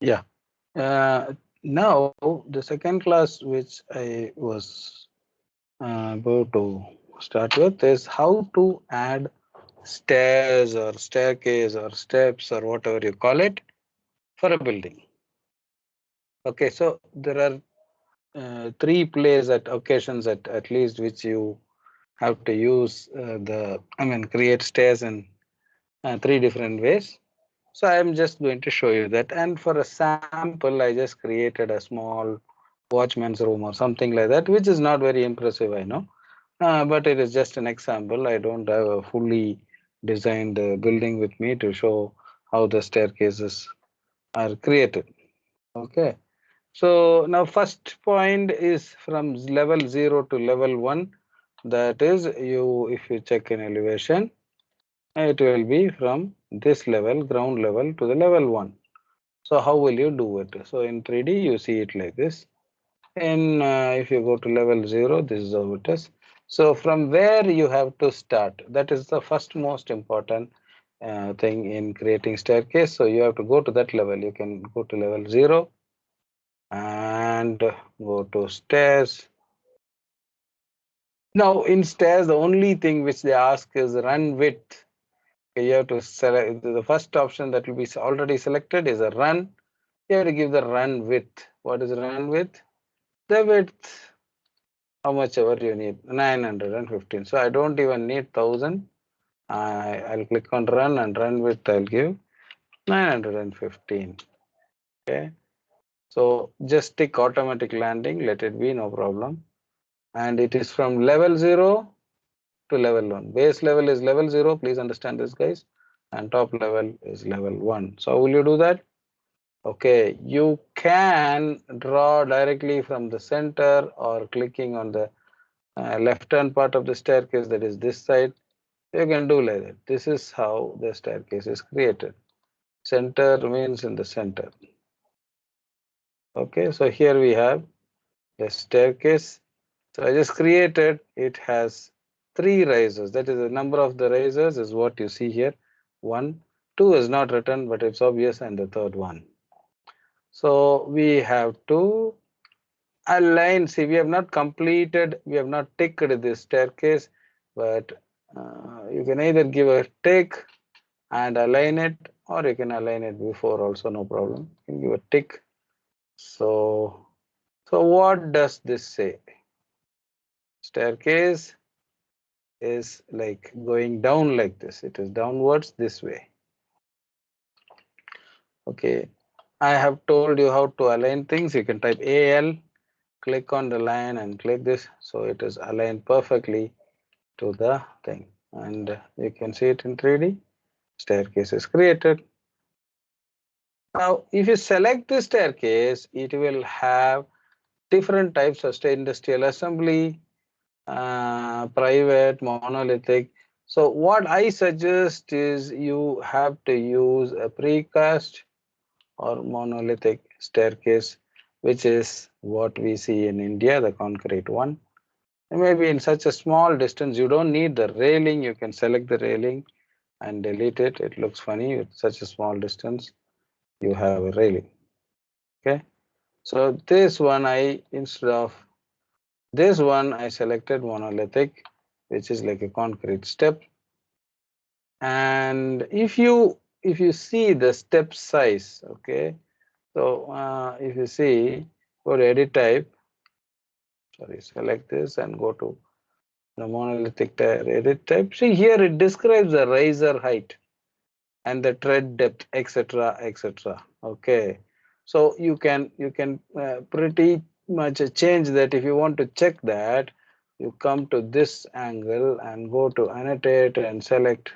Yeah. Now the second class which I was about to start with is how to add stairs or staircase or steps or whatever you call it for a building. Okay, so there are three places at occasions at least which you have to use create stairs in three different ways. So I am just going to show you that. And for a sample, I just created a small watchman's room or something like that, which is not very impressive, I know. But it is just an example. I don't have a fully designed building with me to show how the staircases are created. Okay. So now first point is from level 0 to level 1. That is you, if you check in elevation, it will be from this level, ground level to the level 1. So how will you do it? So in 3D, you see it like this. And if you go to level 0, this is how it is. So from where you have to start, that is the first most important thing in creating staircase. So you have to go to that level. You can go to level 0 and go to stairs. Now in stairs, the only thing which they ask is run width. Okay, you have to select the first option that will be already selected is a run. You have to give the run width. What is run width? The width, how much ever you need, 915. So I don't even need 1000. I'll click on run and run width. I'll give 915. Okay. So just tick automatic landing. Let it be, no problem. And it is from level 0 to level 1. Base level is level 0. Please understand this, guys. And top level is level 1. So will you do that? Okay, you can draw directly from the center or clicking on the left hand part of the staircase, that is this side. You can do like that. This is how the staircase is created. Center means in the center. Okay, so here we have the staircase. So I just created, it has three risers. That is the number of the risers is what you see here. One, two is not written, but it's obvious, and the third one. So we have to align. See, we have not completed, we have not ticked this staircase, but you can either give a tick and align it, or you can align it before also, no problem. You can give a tick. So what does this say? Staircase is like going down like this. It is downwards this way. Okay. I have told you how to align things. You can type AL, click on the line and click this. So it is aligned perfectly to the thing. And you can see it in 3D. Staircase is created. Now, if you select the staircase, it will have different types of industrial assembly, private, monolithic. So what I suggest is you have to use a precast or monolithic staircase, which is what we see in India, the concrete one. And maybe in such a small distance, you don't need the railing. You can select the railing and delete it. It looks funny with such a small distance. You have a railing. Okay. So this one instead of this one, I selected monolithic, which is like a concrete step. And if you see the step size, okay, so if you see, go to edit type, sorry, select this and go to the monolithic edit type. See here it describes the riser height and the tread depth, etc., etc. Okay, so you can pretty much change that. If you want to check that, you come to this angle and go to annotate and select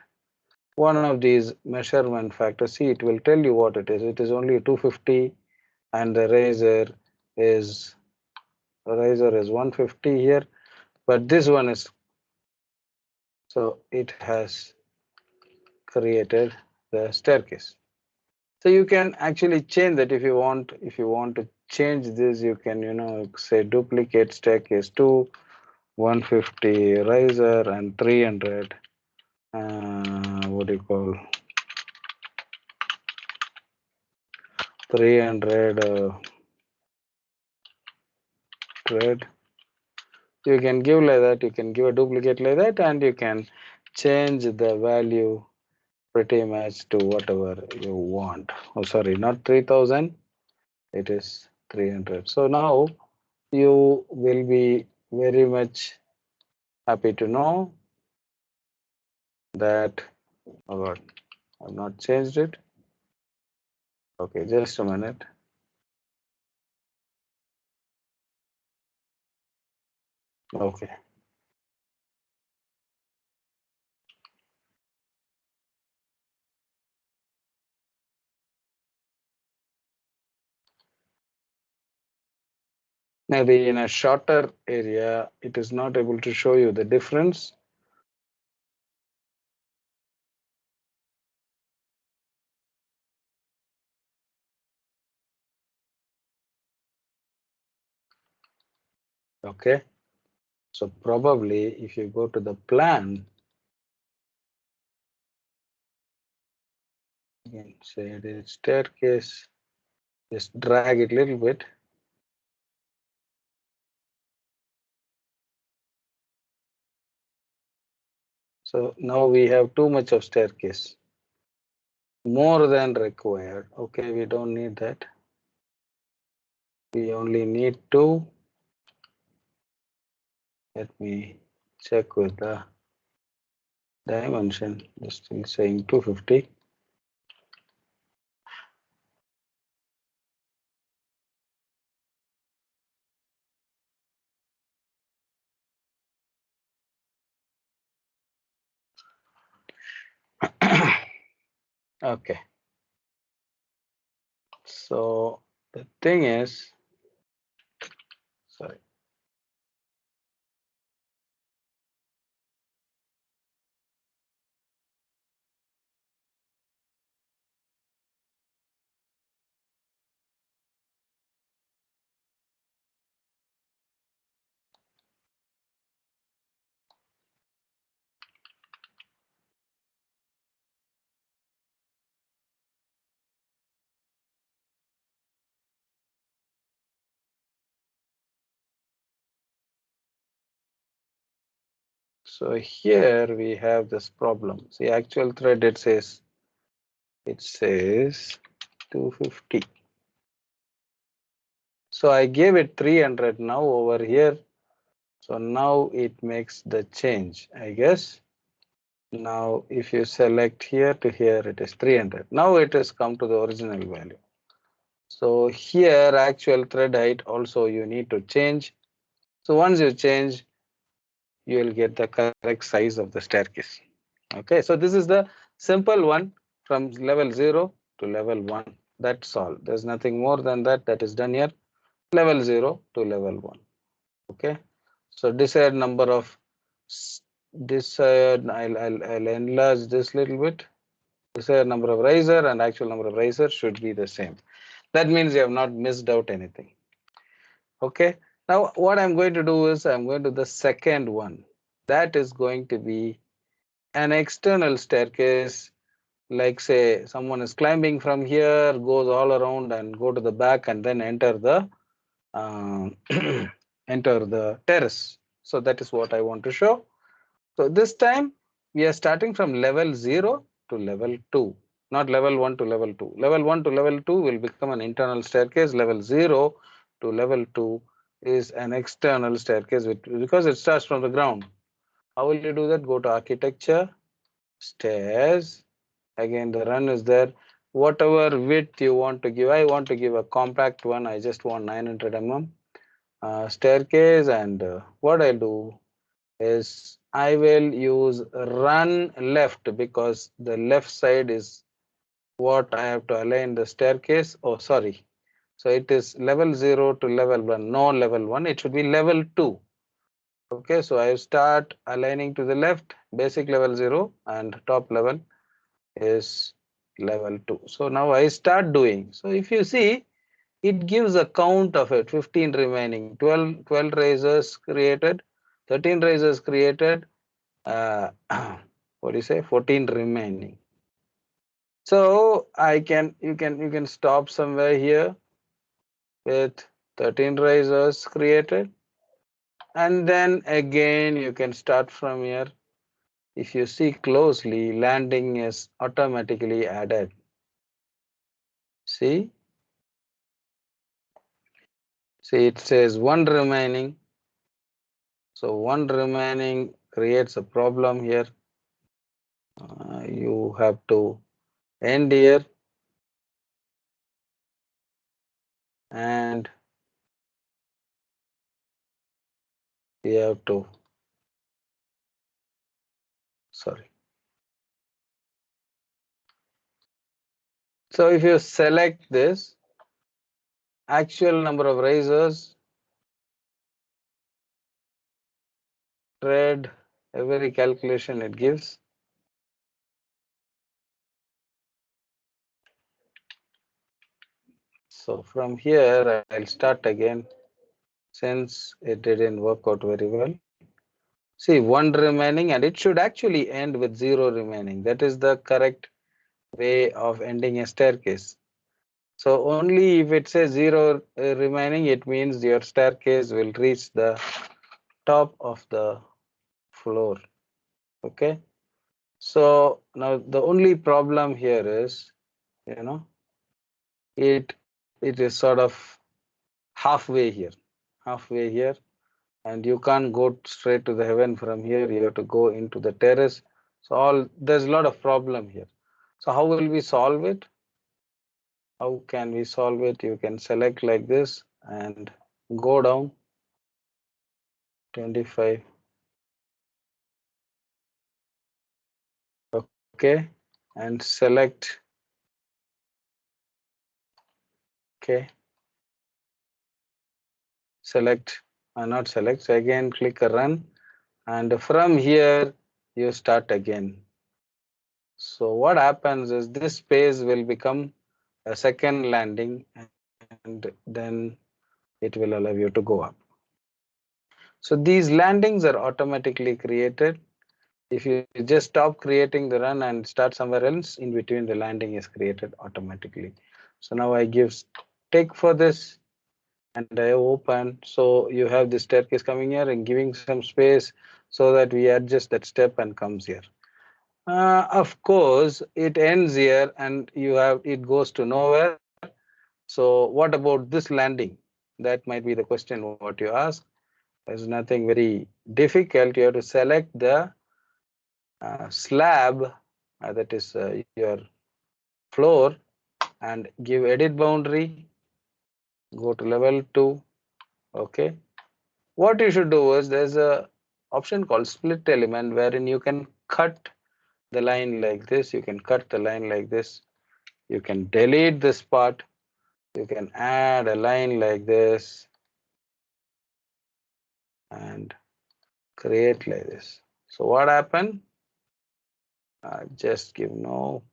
one of these measurement factors. See, it will tell you what it is. It is only 250, and the riser is 150 here, but this one is, so it has created the staircase. So you can actually change that if you want. If you want to change this, you can, say duplicate staircase to 150 riser and 300. What do you call 300 thread. You can give like that, you can give a duplicate like that, and you can change the value pretty much to whatever you want. Oh, sorry, not 3000, it is 300. So now you will be very much happy to know that, oh God, I've not changed it. Okay, just a minute. Okay. Maybe in a shorter area, it is not able to show you the difference. Okay. So probably if you go to the plan, you can say the staircase, just drag it a little bit. So now we have too much of staircase, more than required. Okay, we don't need that. We only need two. Let me check with the dimension. It's still saying 250. Okay. So the thing is, sorry. So here we have this problem. See, actual thread, it says 250. So I gave it 300 now over here. So now it makes the change, I guess. Now if you select here to here, it is 300. Now it has come to the original value. So here actual thread height also you need to change. So once you change, you will get the correct size of the staircase. Okay, so this is the simple one from level 0 to level 1. That's all. There's nothing more than that that is done here. Level 0 to level 1. Okay, so desired number of desired, I'll enlarge this little bit. Desired number of riser and actual number of riser should be the same. That means you have not missed out anything. Okay, now what I'm going to do is I'm going to the second one. That is going to be an external staircase, like say someone is climbing from here, goes all around and go to the back and then enter the enter the terrace. So that is what I want to show. So this time we are starting from level 0 to level 2, not level 1 to level 2. Level 1 to level 2 will become an internal staircase. Level 0 to level 2 is an external staircase because it starts from the ground. How will you do that? Go to architecture, stairs. Again, the run is there. Whatever width you want to give, I want to give a compact one. I just want 900 mm staircase, and what I'll do is I will use run left because the left side is what I have to align the staircase. Oh, sorry. So it is level 0 to level 1, no level 1. It should be level 2. Okay, so I start aligning to the left, basic level 0, and top level is level 2. So now I start doing. So if you see, it gives a count of it, 15 remaining, 12 razors created, 13 razors created, what do you say, 14 remaining. So you can stop somewhere here with 13 risers created, and then again you can start from here. If you see closely, landing is automatically added. See, see it says one remaining. So one remaining creates a problem here. You have to end here and you have to, sorry. So if you select this actual number of risers, trade every calculation it gives. So from here I'll start again since it didn't work out very well. See, one remaining, and it should actually end with zero remaining. That is the correct way of ending a staircase. So only if it says zero remaining, it means your staircase will reach the top of the floor. Okay. So now the only problem here is, you know, it is sort of halfway here, halfway here, and you can't go straight to the heaven from here. You have to go into the terrace. So there's a lot of problem here. So how will we solve it? How can we solve it? You can select like this and go down 25. Okay, and select. Okay, select, not select. So again, click a run, and from here you start again. So what happens is this space will become a second landing, and then it will allow you to go up. So these landings are automatically created. If you just stop creating the run and start somewhere else, in between the landing is created automatically. So now I give tick for this and I open. So you have the staircase coming here and giving some space so that we adjust that step and comes here. Of course, it ends here and it goes to nowhere. So what about this landing? That might be the question what you ask. There's nothing very difficult. You have to select the slab, that is your floor, and give edit boundary. Go to level 2. Okay. What you should do is there's a option called split element wherein you can cut the line like this. You can cut the line like this. You can delete this part. You can add a line like this and create like this. So what happened? Just give no,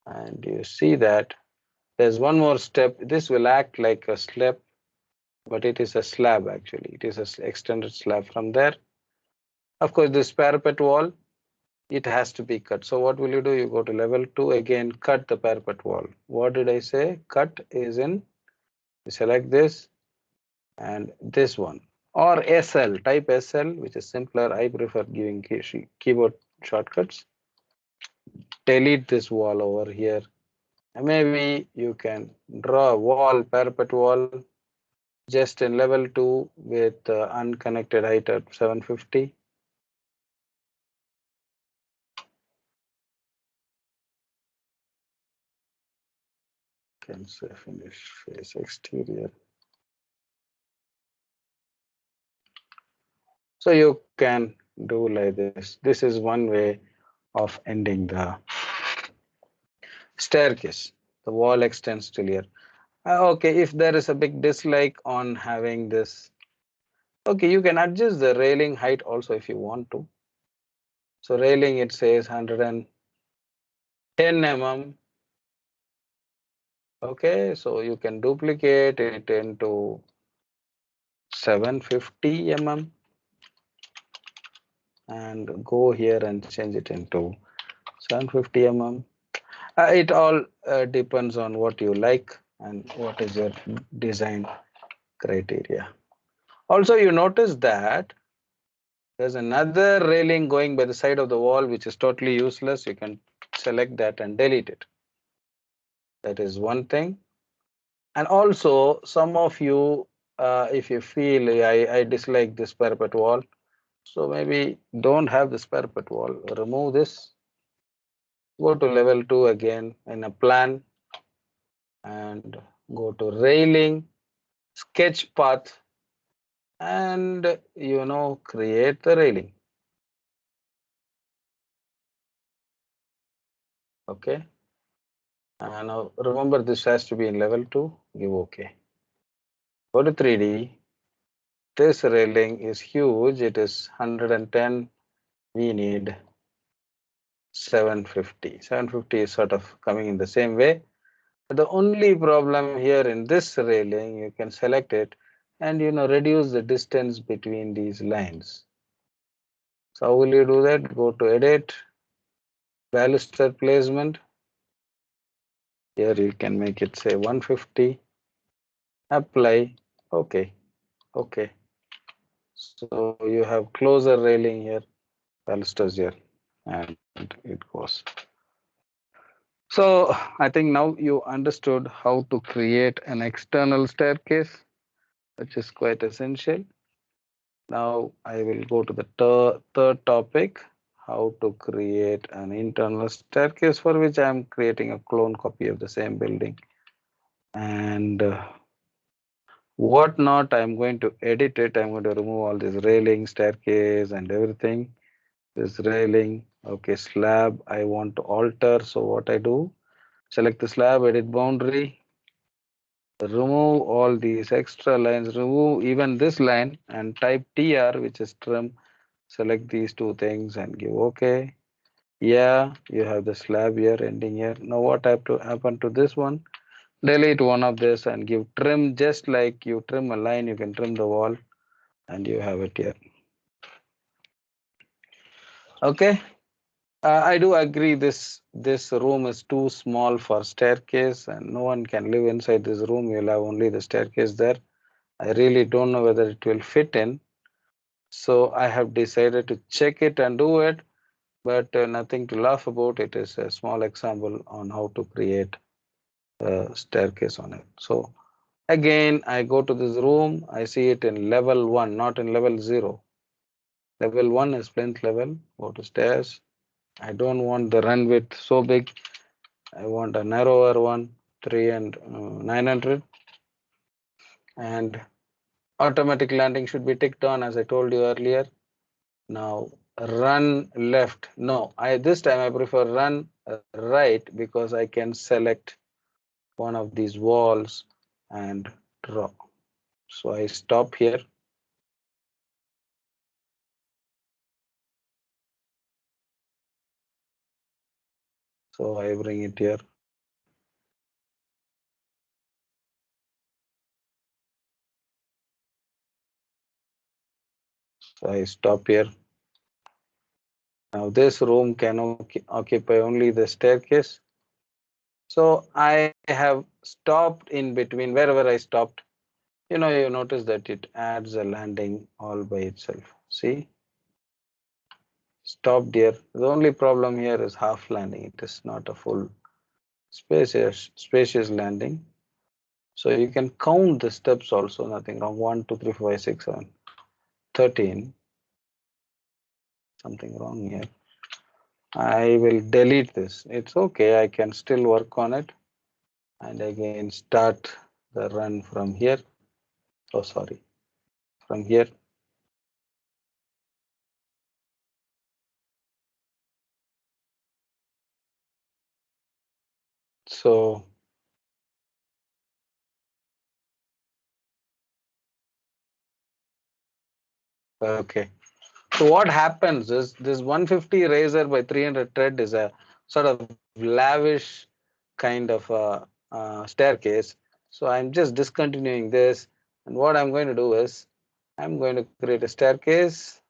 and you see that there's one more step. This will act like a step, but it is a slab actually. It is an extended slab from there. Of course, this parapet wall, it has to be cut. So what will you do? You go to level 2 again, cut the parapet wall. What did I say? Cut is in, select this and this one, or SL, type SL, which is simpler. I prefer giving keyboard shortcuts. Delete this wall over here. Maybe you can draw a wall, parapet wall, just in level 2 with unconnected height at 750. Can say finish face exterior. So you can do like this. This is one way of ending the staircase. The wall extends till here. Okay, if there is a big dislike on having this, okay, you can adjust the railing height also if you want to. So railing, it says 110 mm. Okay, so you can duplicate it into 750 mm and go here and change it into 750 mm. It all depends on what you like and what is your design criteria. Also, you notice that there's another railing going by the side of the wall which is totally useless. You can select that and delete it. That is one thing. And also, some of you, if you feel I dislike this parapet wall, so maybe don't have this parapet wall. Remove this. Go to level 2 again in a plan and go to railing, sketch path, and create the railing. Okay. And now remember this has to be in level 2. Give OK. Go to 3D. This railing is huge. It is 110. We need 750. 750 is sort of coming in the same way. But the only problem here in this railing, you can select it and reduce the distance between these lines. So how will you do that? Go to edit, baluster placement. Here you can make it say 150. Apply. Okay. Okay. So you have closer railing here, balusters here, and it goes. So I think now you understood how to create an external staircase, which is quite essential. Now I will go to the third topic, how to create an internal staircase, for which I am creating a clone copy of the same building. And what not, I'm going to edit it. I'm going to remove all this railing, staircase, and everything. This railing, okay, slab, I want to alter. So what I do, select the slab, edit boundary, remove all these extra lines, remove even this line and type TR, which is trim. Select these two things and give OK. Yeah, you have the slab here ending here. Now what have to happen to this one? Delete one of this and give trim, just like you trim a line, you can trim the wall and you have it here. Okay. I do agree this room is too small for staircase and no one can live inside this room. You'll have only the staircase there. I really don't know whether it will fit in. So I have decided to check it and do it, but nothing to laugh about. It is a small example on how to create a staircase on it. So again, I go to this room. I see it in level 1, not in level 0. Level 1 is plinth level. Go to stairs. I don't want the run width so big. I want a narrower one, 3 and 900. And automatic landing should be ticked on, as I told you earlier. Now run left. No, this time I prefer run right because I can select one of these walls and draw. So I stop here. So I bring it here. So I stop here. Now this room can occupy only the staircase. So I have stopped in between. Wherever I stopped, you notice that it adds a landing all by itself. See, stopped here. The only problem here is half landing. It is not a full spacious landing. So you can count the steps also, nothing wrong. 1, 2, 3, 4, 5, 6, 7, 13. Something wrong here. I will delete this. It's okay. I can still work on it. And again, start the run from here. Oh, sorry. From here. So okay. So what happens is this 150 razor by 300 thread is a sort of lavish kind of staircase. So I'm just discontinuing this. And what I'm going to do is I'm going to create a staircase.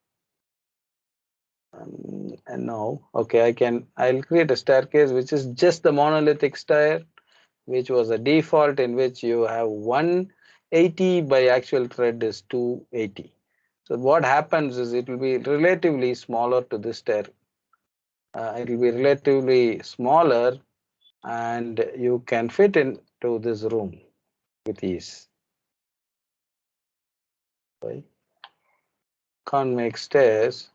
And now, okay, I'll create a staircase which is just the monolithic stair, which was a default, in which you have 180 by actual thread is 280. So what happens is it will be relatively smaller to this stair. It will be relatively smaller, and you can fit into this room with ease. Right? Can't make stairs.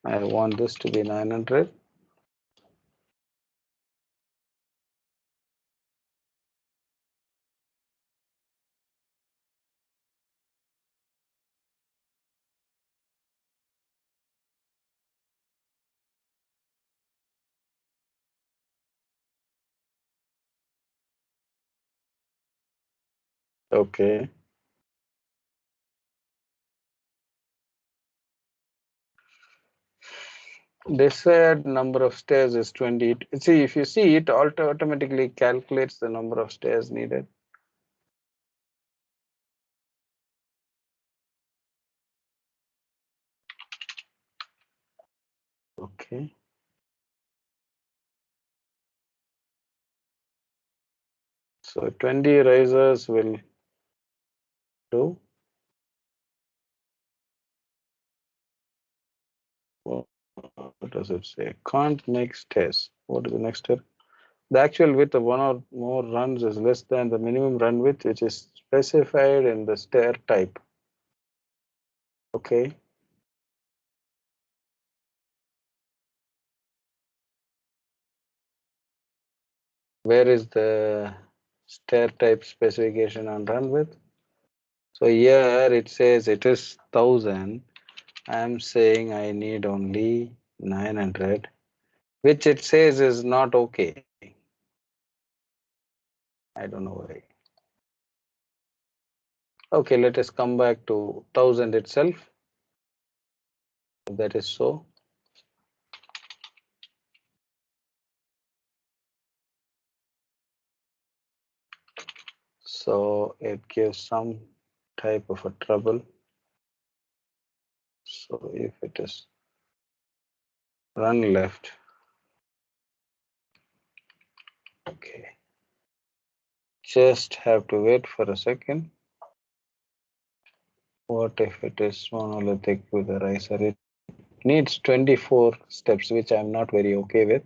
I want this to be 900. Okay. Desired number of stairs is 20. See, if you see it, automatically calculates the number of stairs needed. Okay. So 20 risers will do. What does it say? Can't make stairs. What is the next step? The actual width of one or more runs is less than the minimum run width, which is specified in the stair type. Okay. Where is the stair type specification on run width? So here it says it is 1000. I'm saying I need only 900, which it says is not okay. I don't know why. Okay, let us come back to 1000 itself. If that is so. So it gives some type of a trouble. So if it is run left, okay, just have to wait for a second. What if it is monolithic with a riser? It needs 24 steps, which I'm not very okay with.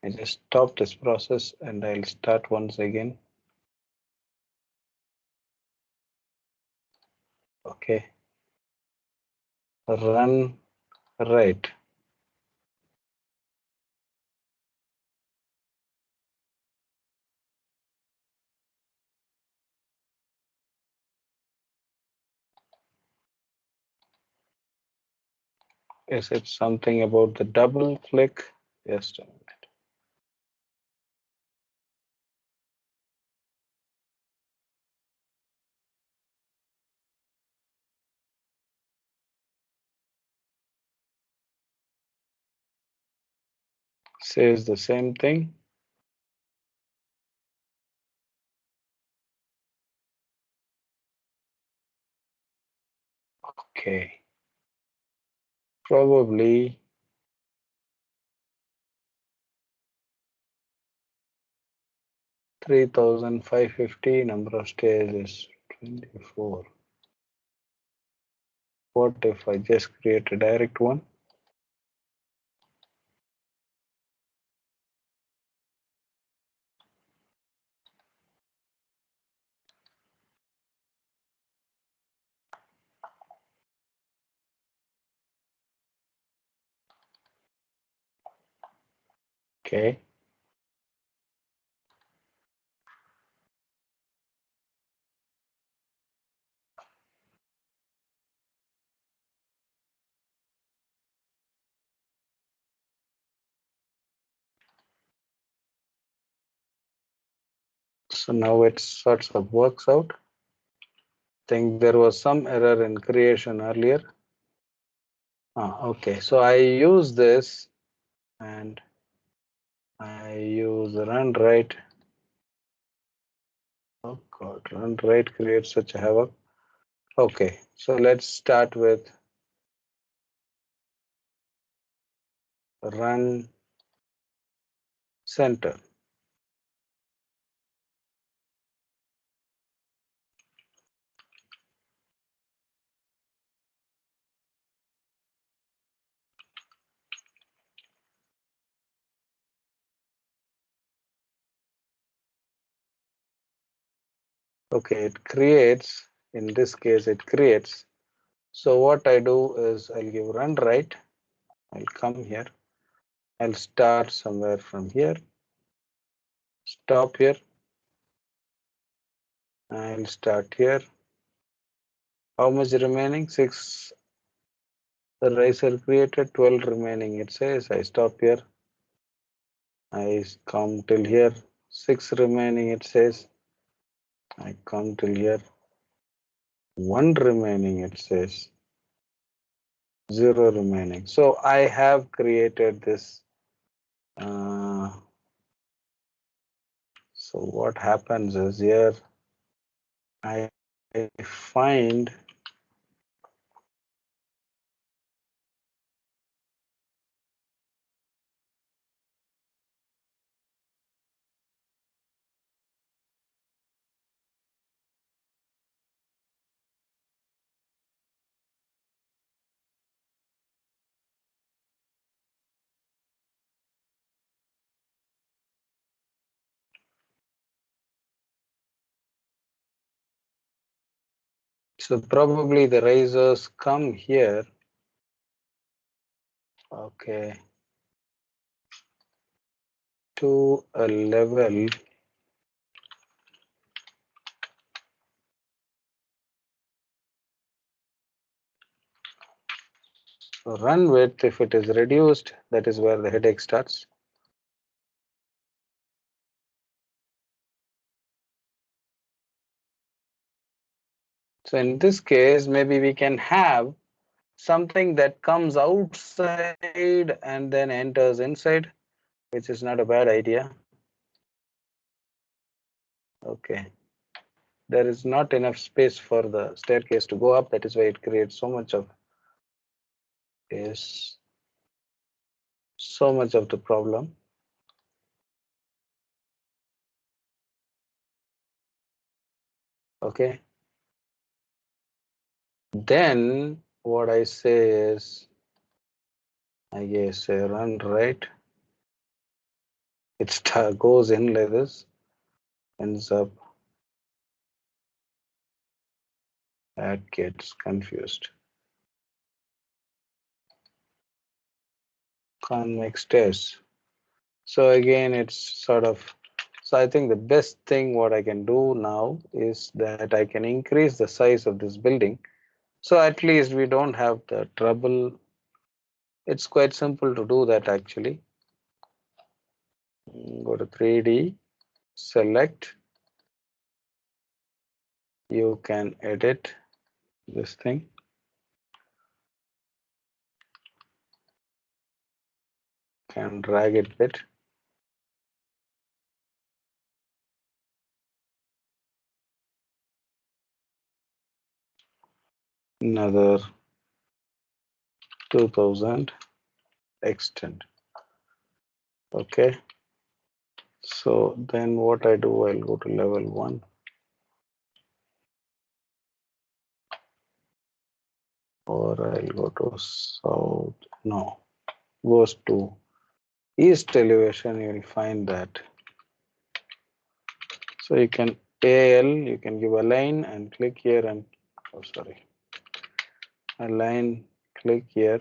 I just stop this process and I'll start once again. Okay, run right. Is it something about the double click? Just a minute. Says the same thing. Okay, probably 3550. Number of stairs is 24. What if I just create a direct one? Okay. So now it sorts of works out. Think there was some error in creation earlier. Okay, so I use this and I use run right. Oh God, run right creates such a havoc. Okay, so let's start with run center. Okay, it creates, in this case, it creates. So what I do is I'll give run right. I'll come here. I'll start somewhere from here. Stop here. I'll start here. How much remaining? 6. The riser created 12 remaining. It says I stop here. I come till here. 6 remaining. It says I come till here. 1 remaining. It says 0 remaining. So I have created this. So what happens is here I find so probably the risers come here. Okay, to a level run width. If it is reduced, that is where the headache starts. So in this case, maybe we can have something that comes outside and then enters inside, which is not a bad idea. Okay, there is not enough space for the staircase to go up. That is why it creates so much of the problem. Okay, then what I say is, I guess run right. It goes in like this, ends up, that gets confused. Can't make stairs. So again, it's sort of, so I think the best thing what I can do now is that I can increase the size of this building. So at least we don't have the trouble. It's quite simple to do that actually. Go to 3D, select, you can edit this thing. Can drag it bit. Another 2000, extend. Okay. So then what I do, I'll go to level 1. Or I'll go to south. No, goes to east elevation. You'll find that. So you can AL, you can give a line and click here and, oh sorry, align, click here.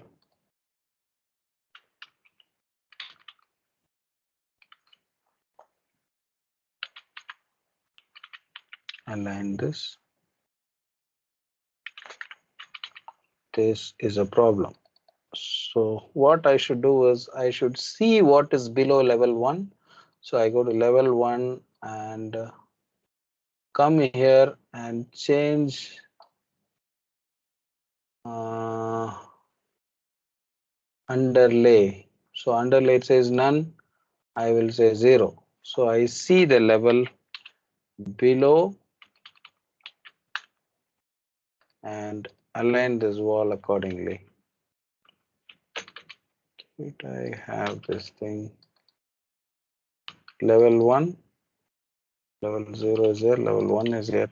Align this. This is a problem. So what I should do is I should see what is below level 1. So I go to level 1 and come here and change underlay. So underlay, it says none, I will say 0. So I see the level below and align this wall accordingly. Should I have this thing level 1, level 0 is there, level 1 is here.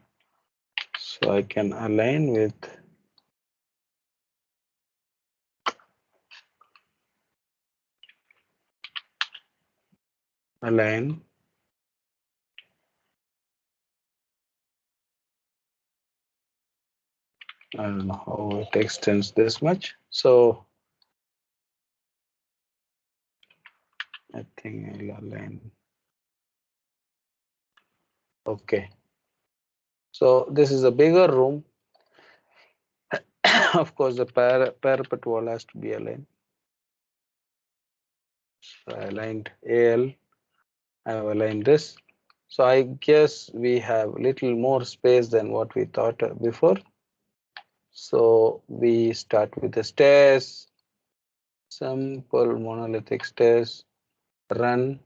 So I can align with align. I don't know how it extends this much. So I think I'll align. Okay. So this is a bigger room. Of course, the parapet wall has to be aligned. So I aligned AL. I have aligned this. So I guess we have little more space than what we thought before. So we start with the stairs. Simple monolithic stairs. Run.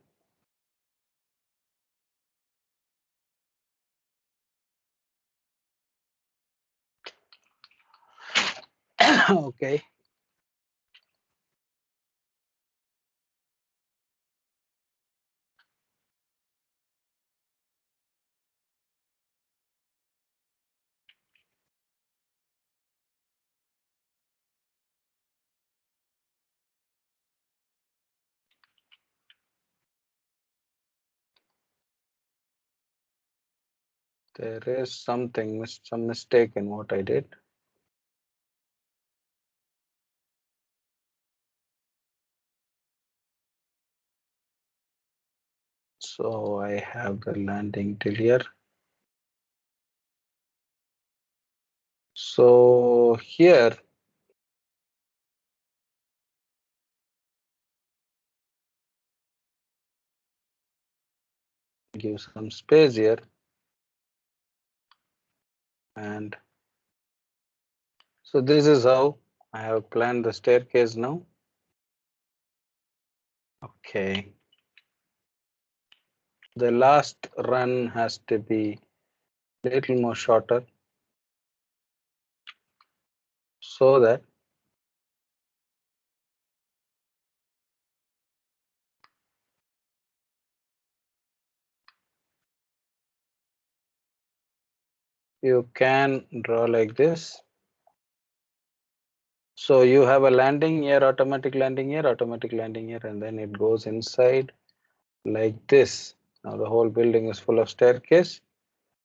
Okay. There is something, some mistake in what I did. So I have the landing till here. So here, give some space here, and so this is how I have planned the staircase now. Okay. The last run has to be a little more shorter so that you can draw like this. So you have a landing here, automatic landing here, automatic landing here, and then it goes inside like this. Now the whole building is full of staircase,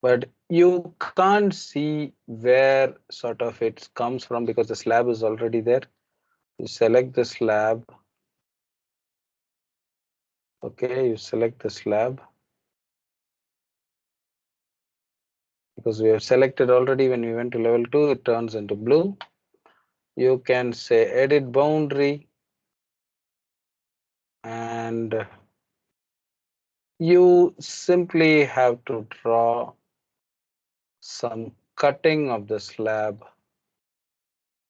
but you can't see where sort of it comes from because the slab is already there. You select the slab. Okay, you select the slab because we have selected already. When we went to level 2, it turns into blue. You can say edit boundary, and you simply have to draw some cutting of the slab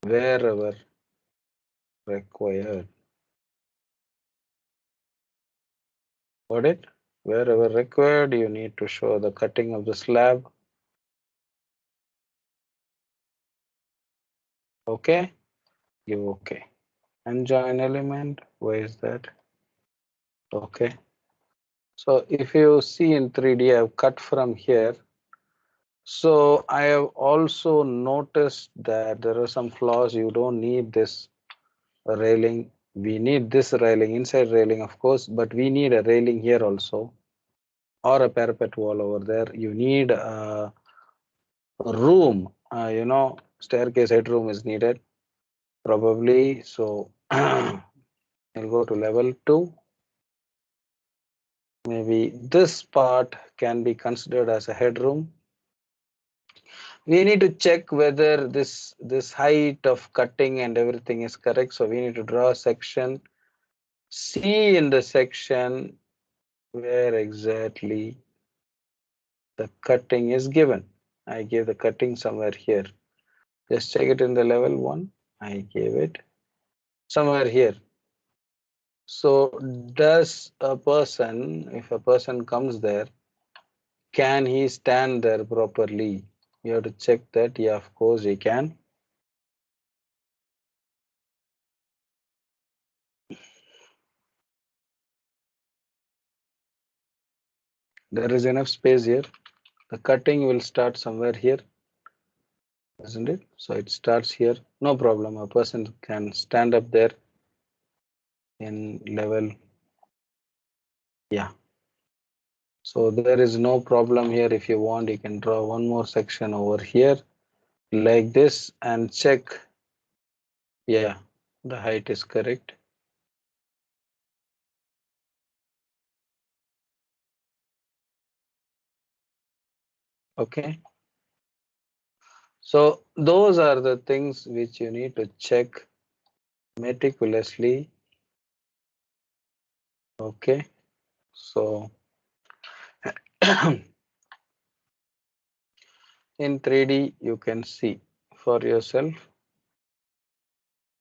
wherever required. Got it? Wherever required, you need to show the cutting of the slab. Okay, give okay. And join element, where is that? Okay. So if you see in 3D, I've cut from here. So I have also noticed that there are some flaws. You don't need this railing. We need this railing, inside railing, of course, but we need a railing here also, or a parapet wall over there. You need a room, staircase headroom is needed probably. So I'll go to level 2. Maybe this part can be considered as a headroom. We need to check whether this height of cutting and everything is correct. So we need to draw a section. See in the section where exactly the cutting is given. I gave the cutting somewhere here. Just check it in the level 1. I gave it somewhere here. So does a person, if a person comes there, can he stand there properly? You have to check that. Yeah, of course he can. there is enough space here. The cutting will start somewhere here, isn't it? So it starts here, no problem. A person can stand up there in level, yeah. So there is no problem here. If you want, you can draw one more section over here like this and check. Yeah, the height is correct. Okay. So those are the things which you need to check meticulously. Okay. So in 3D, you can see for yourself.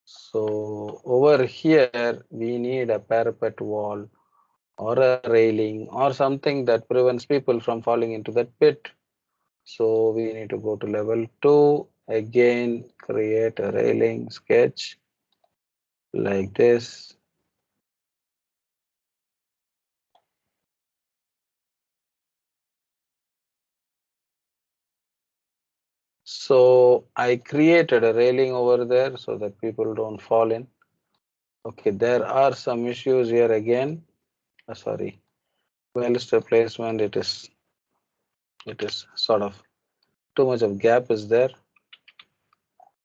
So over here, we need a parapet wall or a railing or something that prevents people from falling into that pit. So we need to go to level 2, again create a railing sketch like this. So I created a railing over there so that people don't fall in. Okay, there are some issues here again. Sorry, baluster placement. It is sort of too much of gap is there.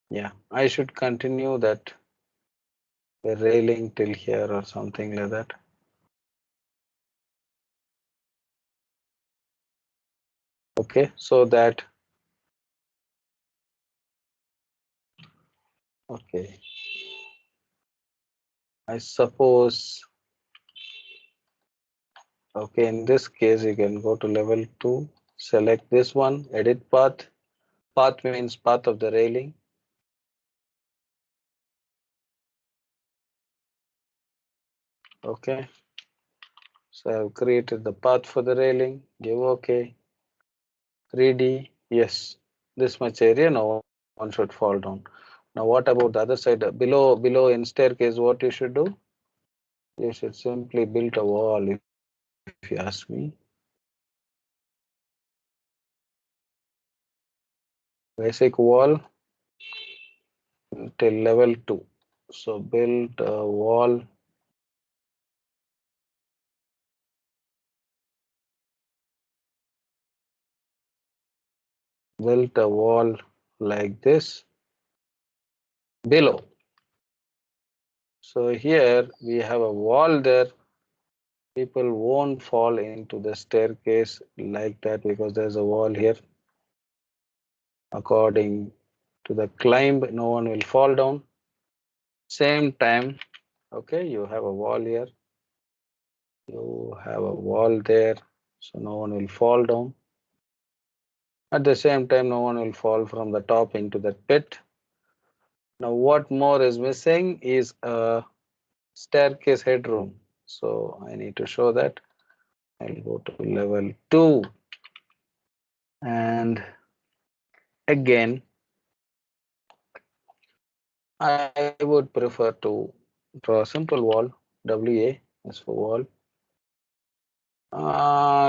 Yeah, I should continue that the railing till here or something like that. Okay, so that okay. I suppose okay, in this case you can go to level 2, select this one, edit path. Path means path of the railing. Okay. So I've created the path for the railing. Give OK. 3D. Yes. This much area, no one should fall down. Now what about the other side? Below in staircase, what you should do? You should simply build a wall, if you ask me. Basic wall till level 2. So build a wall. Build a wall like this below. So here we have a wall there. People won't fall into the staircase like that because there's a wall here. According to the climb, no one will fall down. Same time, okay, you have a wall here. You have a wall there, so no one will fall down. At the same time, no one will fall from the top into the pit. Now, what more is missing is a staircase headroom. So I need to show that. I'll go to level 2 and again I would prefer to draw a simple wall. WA is for wall.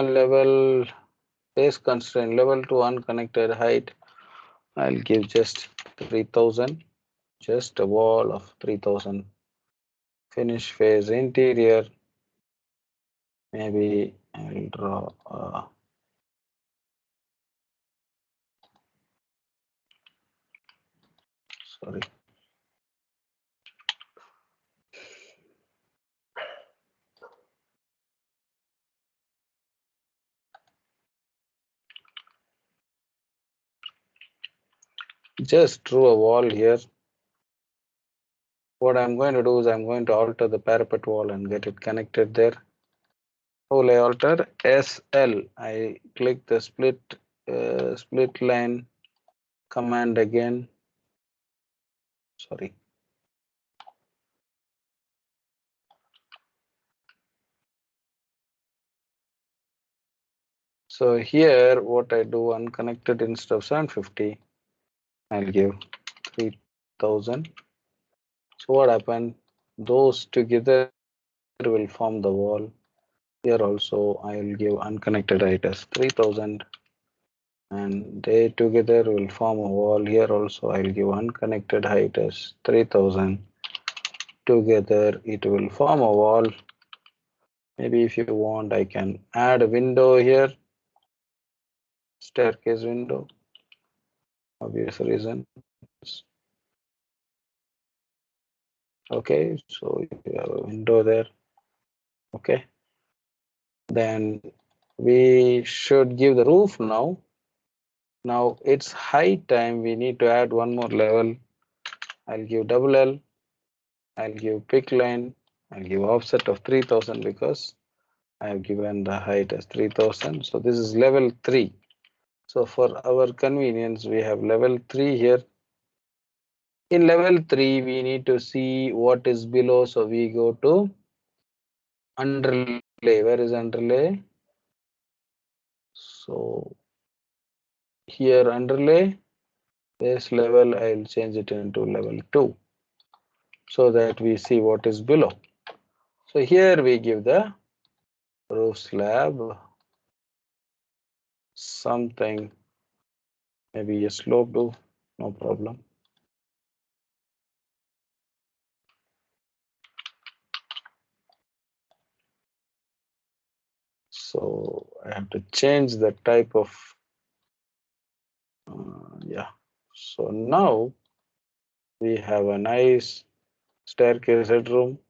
Level base constraint level 2 unconnected height. I'll give just 3000. Just a wall of 3000. Finish phase interior. Maybe I'll draw. Sorry. Just drew a wall here. What I'm going to do is I'm going to alter the parapet wall and get it connected there. How will I alter? SL. I click the split line command again. Sorry. So here what I do unconnected instead of 750, I'll give 3000. So what happened? Those together will form the wall. Here also I'll give unconnected height as 3000, and they together will form a wall. Here also I'll give unconnected height as 3000. Together it will form a wall. Maybe if you want, I can add a window here, staircase window, obvious reasons. Okay, so you have a window there. Okay, then we should give the roof now. Now it's high time we need to add one more level. I'll give double L. I'll give pick line. I'll give offset of 3000 because I have given the height as 3000. So this is level 3. So for our convenience, we have level 3 here. In level 3, we need to see what is below. So we go to underlay. Where is underlay? So here underlay, this level, I'll change it into level 2 so that we see what is below. So here we give the roof slab something, maybe a slope roof, no problem. So I have to change the type of, yeah. So now we have a nice staircase headroom,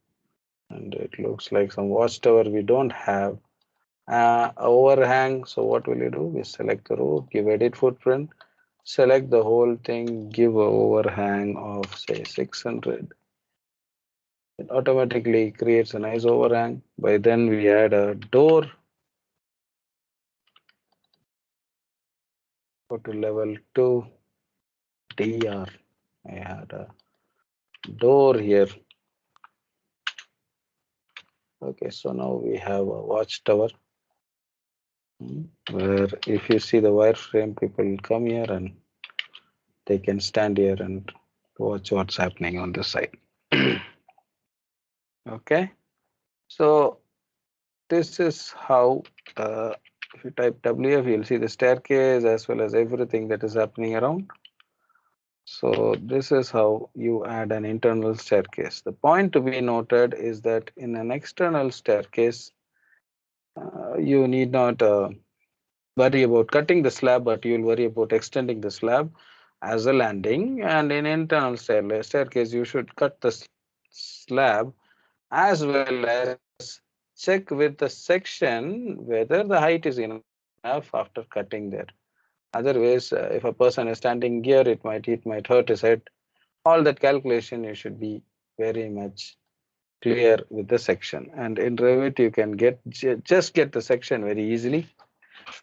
and it looks like some watchtower. We don't have overhang. So what will you do? We select the roof, give edit footprint, select the whole thing, give a overhang of say 600. It automatically creates a nice overhang. By then we add a door. Go to level 2, DR. I had a door here. Okay, so now we have a watchtower where if you see the wireframe, people will come here and they can stand here and watch what's happening on this side. Okay, so this is how, if you type WF, you'll see the staircase as well as everything that is happening around. So this is how you add an internal staircase. The point to be noted is that in an external staircase, you need not worry about cutting the slab, but you'll worry about extending the slab as a landing. And in internal staircase, you should cut the slab as well as check with the section whether the height is enough after cutting there. Otherwise, if a person is standing here, it might hurt his head. All that calculation you should be very much clear with the section. And in Revit, you can just get the section very easily.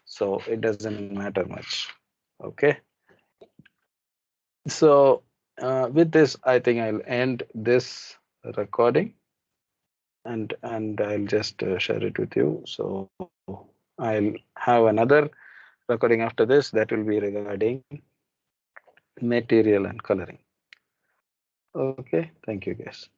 So it doesn't matter much. Okay. So with this, I think I'll end this recording, and I'll just share it with you. So I'll have another recording after this that will be regarding material and coloring. Okay. Thank you, guys.